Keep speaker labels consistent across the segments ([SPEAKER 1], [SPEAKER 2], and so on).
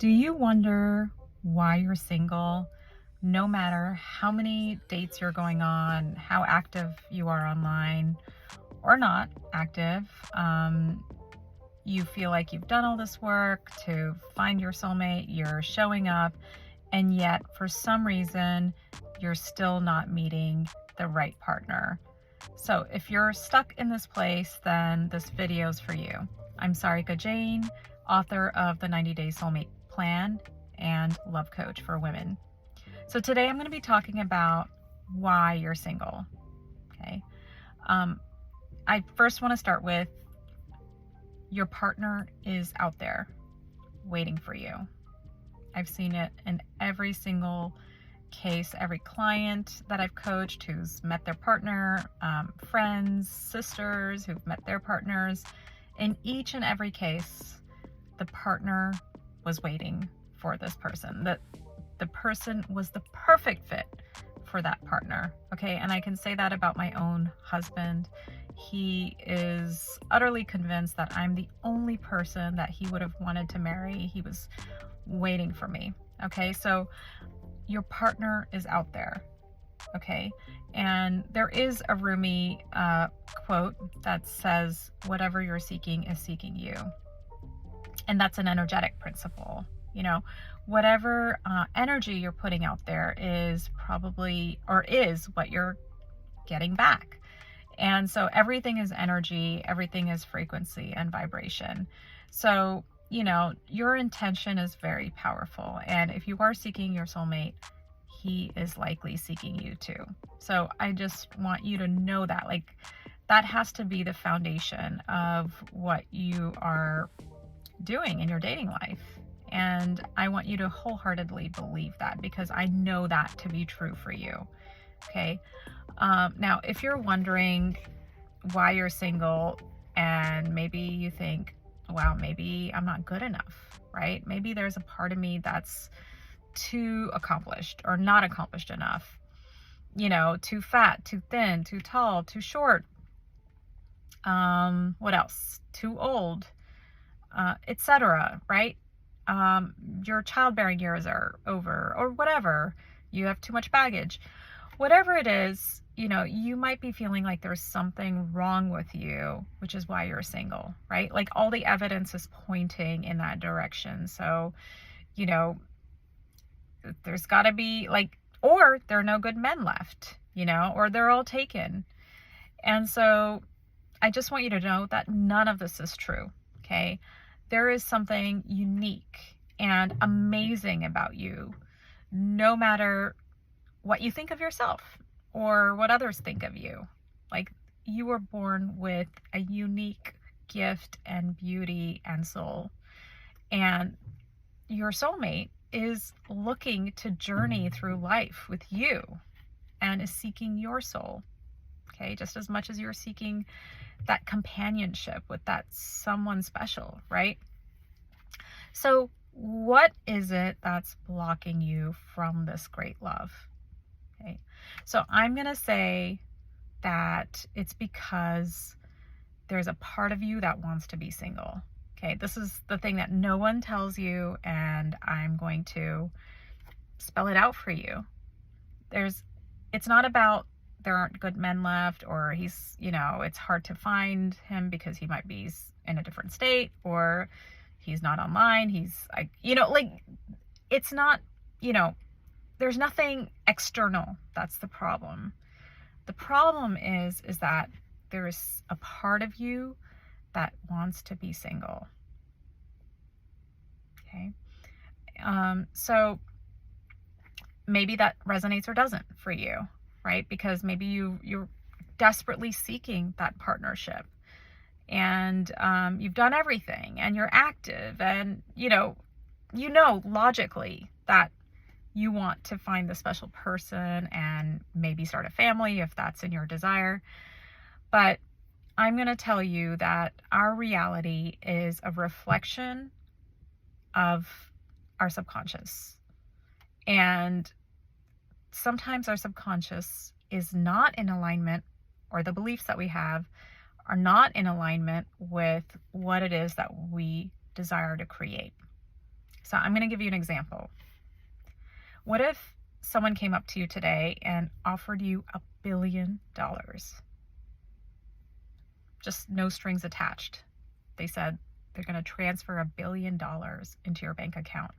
[SPEAKER 1] Do you wonder why you're single? No matter how many dates you're going on, how active you are online or not active, you feel like you've done all this work to find your soulmate, you're showing up, and yet for some reason, you're still not meeting the right partner. So if you're stuck in this place, then this video is for you. I'm Sarika Jane, author of the 90 Day Soulmate Plan and love coach for women. So today I'm going to be talking about why you're single. Okay. I first want to start with your partner is out there waiting for you. I've seen it in every single case, every client that I've coached who's met their partner, friends, sisters who've met their partners. In each and every case, the partner was waiting for this person. The person was the perfect fit for that partner. Okay. And I can say that about my own husband. He is utterly convinced that I'm the only person that he would have wanted to marry. He was waiting for me. Okay. So your partner is out there. Okay. And there is a Rumi quote that says, whatever you're seeking is seeking you. And that's an energetic principle. You know, whatever energy you're putting out there is probably, or is what you're getting back. And so everything is energy, everything is frequency and vibration. So, you know, your intention is very powerful. And if you are seeking your soulmate, he is likely seeking you too. So I just want you to know that, like, that has to be the foundation of what you are doing in your dating life. And I want you to wholeheartedly believe that, because I know that to be true for you. Okay. Now, if you're wondering why you're single and maybe you think, wow, maybe I'm not good enough, right? Maybe there's a part of me that's too accomplished or not accomplished enough, you know, too fat, too thin, too tall, too short. What else? Too old, etc. Right? Your childbearing years are over, or whatever. You have too much baggage. Whatever it is, you know, you might be feeling like there's something wrong with you, which is why you're single, right? Like all the evidence is pointing in that direction. So, you know, there's got to be like, or there are no good men left, you know, or they're all taken. And so I just want you to know that none of this is true. Okay. There is something unique and amazing about you, no matter what you think of yourself or what others think of you. Like, you were born with a unique gift and beauty and soul. And your soulmate is looking to journey through life with you and is seeking your soul. Okay, just as much as you're seeking that companionship with that someone special, right? So what is it that's blocking you from this great love? Okay, so I'm going to say that it's because there's a part of you that wants to be single. Okay, this is the thing that no one tells you, and I'm going to spell it out for you. It's not about there aren't good men left, or he's, you know, it's hard to find him because he might be in a different state, or he's not online. He's like, you know, like, it's not, you know, there's nothing external. That's the problem. The problem is that there is a part of you that wants to be single. Okay. So maybe that resonates or doesn't for you, right? Because maybe you're desperately seeking that partnership, and you've done everything, and you're active, and you know logically that you want to find the special person and maybe start a family if that's in your desire. But I'm going to tell you that our reality is a reflection of our subconscious. And sometimes our subconscious is not in alignment, or the beliefs that we have are not in alignment with what it is that we desire to create. So I'm going to give you an example. What if someone came up to you today and offered you $1 billion? Just no strings attached. They said they're going to transfer $1 billion into your bank account.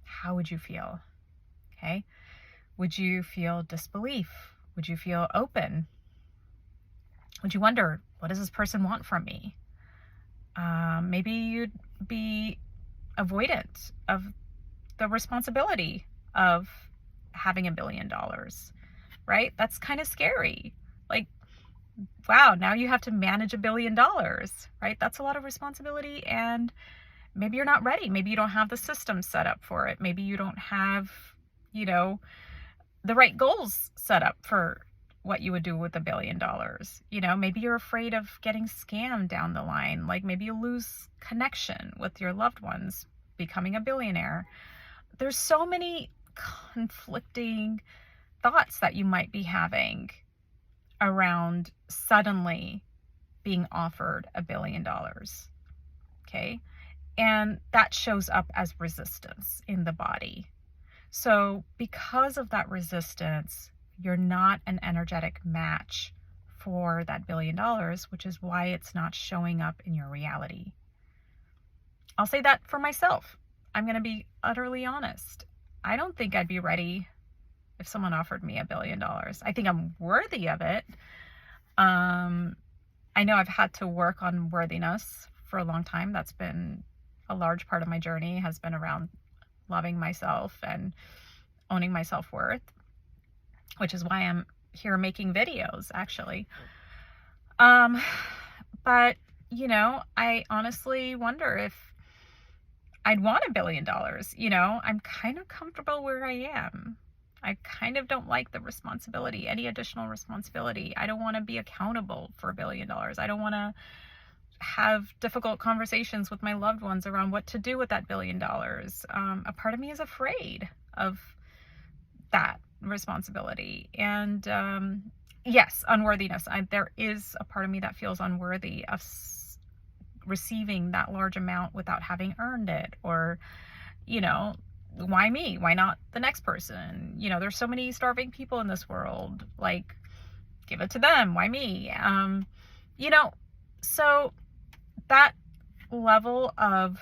[SPEAKER 1] How would you feel? Okay. Would you feel disbelief? Would you feel open? Would you wonder, what does this person want from me? Maybe you'd be avoidant of the responsibility of having $1 billion, right? That's kind of scary. Like, wow, now you have to manage $1 billion, right? That's a lot of responsibility, and maybe you're not ready. Maybe you don't have the system set up for it. Maybe you don't have, the right goals set up for what you would do with $1 billion. Maybe you're afraid of getting scammed down the line. Like maybe you lose connection with your loved ones becoming a billionaire. There's so many conflicting thoughts that you might be having around suddenly being offered $1 billion. Okay. And that shows up as resistance in the body. So because of that resistance, you're not an energetic match for that $1 billion, which is why it's not showing up in your reality. I'll say that for myself. I'm going to be utterly honest. I don't think I'd be ready if someone offered me $1 billion. I think I'm worthy of it. I know I've had to work on worthiness for a long time. That's been a large part of my journey, has been around loving myself and owning my self-worth, which is why I'm here making videos, actually. But, I honestly wonder if I'd want $1 billion. I'm kind of comfortable where I am. I kind of don't like the responsibility, any additional responsibility. I don't want to be accountable for $1 billion. I don't want to have difficult conversations with my loved ones around what to do with that $1 billion. A part of me is afraid of that responsibility. And yes, unworthiness. There is a part of me that feels unworthy of receiving that large amount without having earned it. Or, why me? Why not the next person? There's so many starving people in this world. Like, give it to them. Why me? So that level of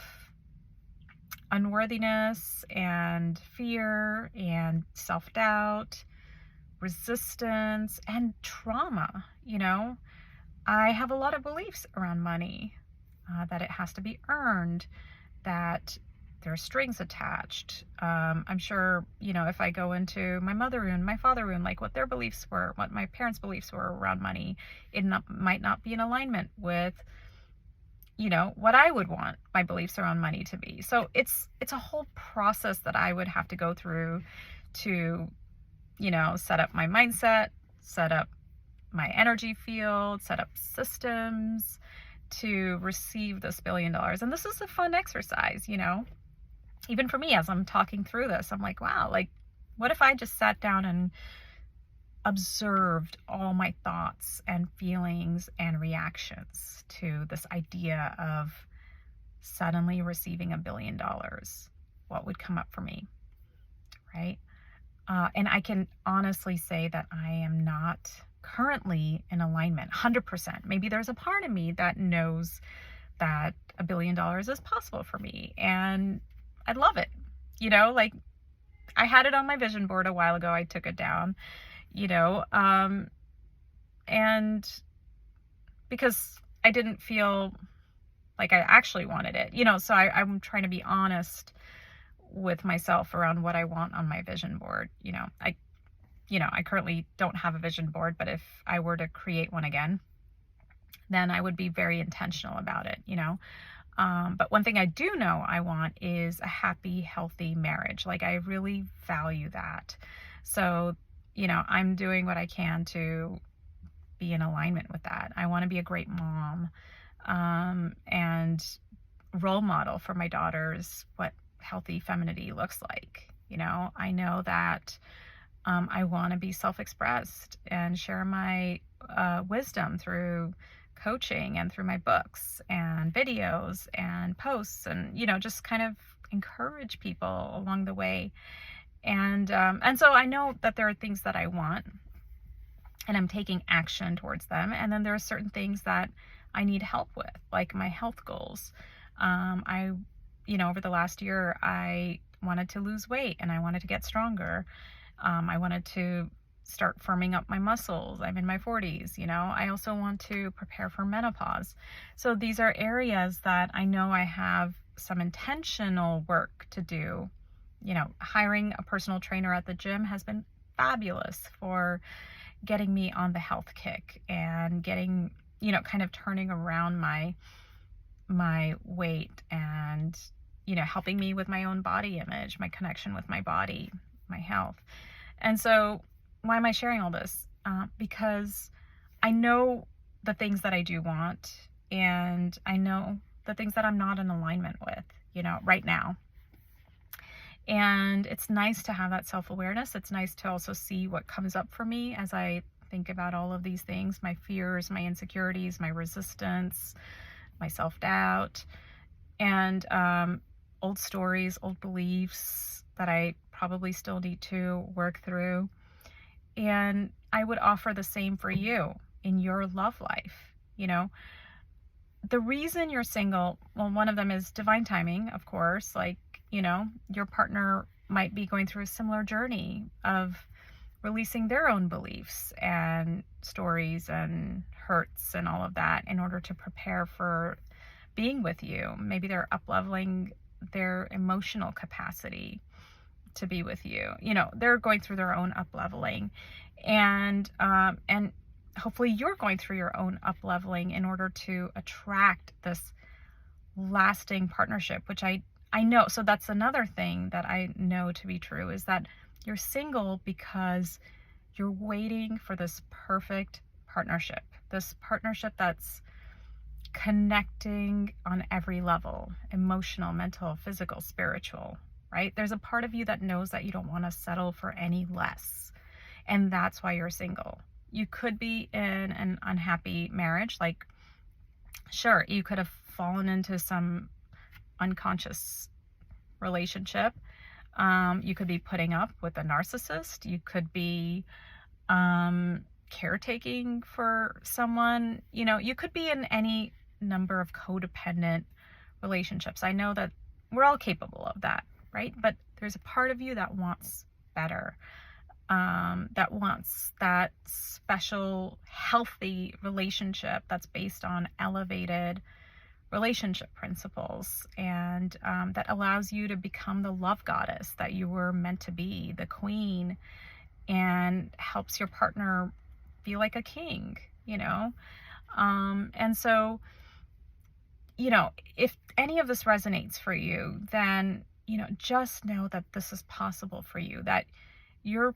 [SPEAKER 1] unworthiness and fear and self-doubt, resistance, and trauma, I have a lot of beliefs around money, that it has to be earned, that there are strings attached. I'm sure, if I go into my mother wound, my father wound, like what their beliefs were, what my parents' beliefs were around money, might not be in alignment with, what I would want my beliefs around money to be. So it's a whole process that I would have to go through to, set up my mindset, set up my energy field, set up systems to receive this $1 billion. And this is a fun exercise, even for me, as I'm talking through this, I'm like, wow, like, what if I just sat down and observed all my thoughts and feelings and reactions to this idea of suddenly receiving $1 billion? What would come up for me, right? And I can honestly say that I am not currently in alignment 100%. Maybe there's a part of me that knows that $1 billion is possible for me, and I'd love it. Like, I had it on my vision board a while ago. I took it down, and because I didn't feel like I actually wanted it, so I'm trying to be honest with myself around what I want on my vision board. I currently don't have a vision board, but if I were to create one again, then I would be very intentional about it, But one thing I do know I want is a happy, healthy marriage. Like, I really value that. So, I'm doing what I can to be in alignment with that. I want to be a great mom, and role model for my daughters what healthy femininity looks like. I know that I want to be self-expressed and share my wisdom through coaching and through my books and videos and posts, and just kind of encourage people along the way. And so I know that there are things that I want, and I'm taking action towards them. And then there are certain things that I need help with, like my health goals. I, over the last year, I wanted to lose weight and I wanted to get stronger. I wanted to start firming up my muscles. I'm in my 40s. I also want to prepare for menopause. So these are areas that I know I have some intentional work to do. Hiring a personal trainer at the gym has been fabulous for getting me on the health kick and getting, kind of turning around my weight and, helping me with my own body image, my connection with my body, my health. And so why am I sharing all this? Because I know the things that I do want, and I know the things that I'm not in alignment with, right now. And it's nice to have that self-awareness. It's nice to also see what comes up for me as I think about all of these things, my fears, my insecurities, my resistance, my self-doubt, and old stories, old beliefs that I probably still need to work through. And I would offer the same for you in your love life. The reason you're single, well, one of them is divine timing, of course. Like, your partner might be going through a similar journey of releasing their own beliefs and stories and hurts and all of that in order to prepare for being with you. Maybe they're up-leveling their emotional capacity to be with you. They're going through their own up-leveling, and hopefully you're going through your own up-leveling in order to attract this lasting partnership, which I know. So that's another thing that I know to be true, is that you're single because you're waiting for this perfect partnership that's connecting on every level: emotional, mental, physical, spiritual, right? There's a part of you that knows that you don't want to settle for any less. And that's why you're single. You could be in an unhappy marriage. Like, sure, you could have fallen into some unconscious relationship. You could be putting up with a narcissist. You could be caretaking for someone. You could be in any number of codependent relationships. I know that we're all capable of that, right? But there's a part of you that wants better, that wants that special, healthy relationship that's based on elevated relationship principles, and that allows you to become the love goddess that you were meant to be, the queen, and helps your partner feel like a king, and so, if any of this resonates for you, then, just know that this is possible for you, that your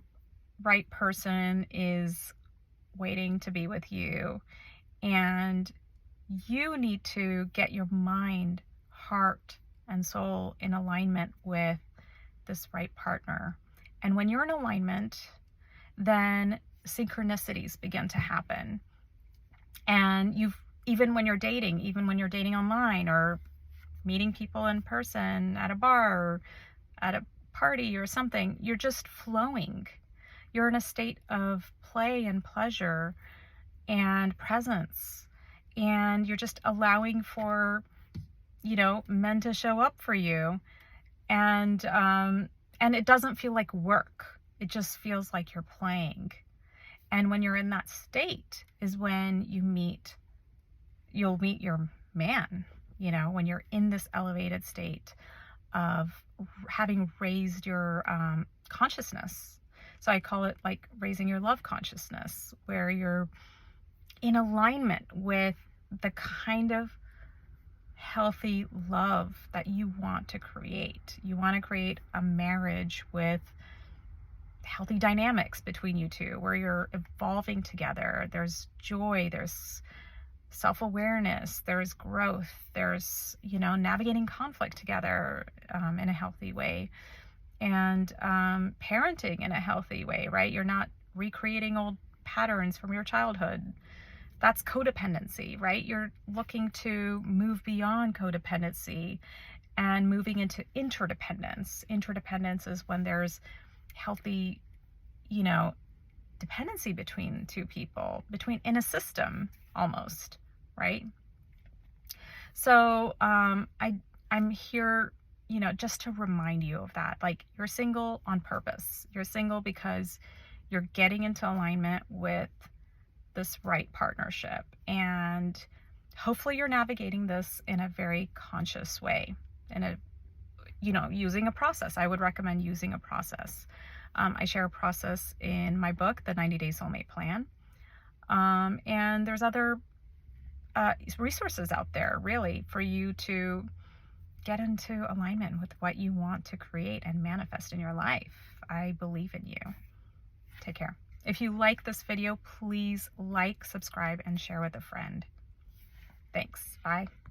[SPEAKER 1] right person is waiting to be with you, and you need to get your mind, heart, and soul in alignment with this right partner. And when you're in alignment, then synchronicities begin to happen. And even when you're dating online or meeting people in person at a bar or at a party or something, you're just flowing. You're in a state of play and pleasure and presence. And you're just allowing for, men to show up for you. And it doesn't feel like work. It just feels like you're playing. And when you're in that state is when you'll meet your man, when you're in this elevated state of having raised your consciousness. So I call it like raising your love consciousness, where you're in alignment with the kind of healthy love that you want to create. You want to create a marriage with healthy dynamics between you two, where you're evolving together. There's joy, there's self-awareness, there's growth, there's, navigating conflict together in a healthy way, and parenting in a healthy way, right? You're not recreating old patterns from your childhood. That's codependency, right? You're looking to move beyond codependency and moving into interdependence. Interdependence is when there's healthy, you know, dependency between two people, between in a system almost, right? So I'm here, you know, just to remind you of that. Like, you're single on purpose. You're single because you're getting into alignment with this right partnership, and hopefully you're navigating this in a very conscious way, in a, you know, using a process. I would recommend using a process. I share a process in my book, The 90-Day Soulmate Plan. And there's other resources out there, really, for you to get into alignment with what you want to create and manifest in your life. I believe in you. Take care. If you like this video, please like, subscribe, and share with a friend. Thanks. Bye.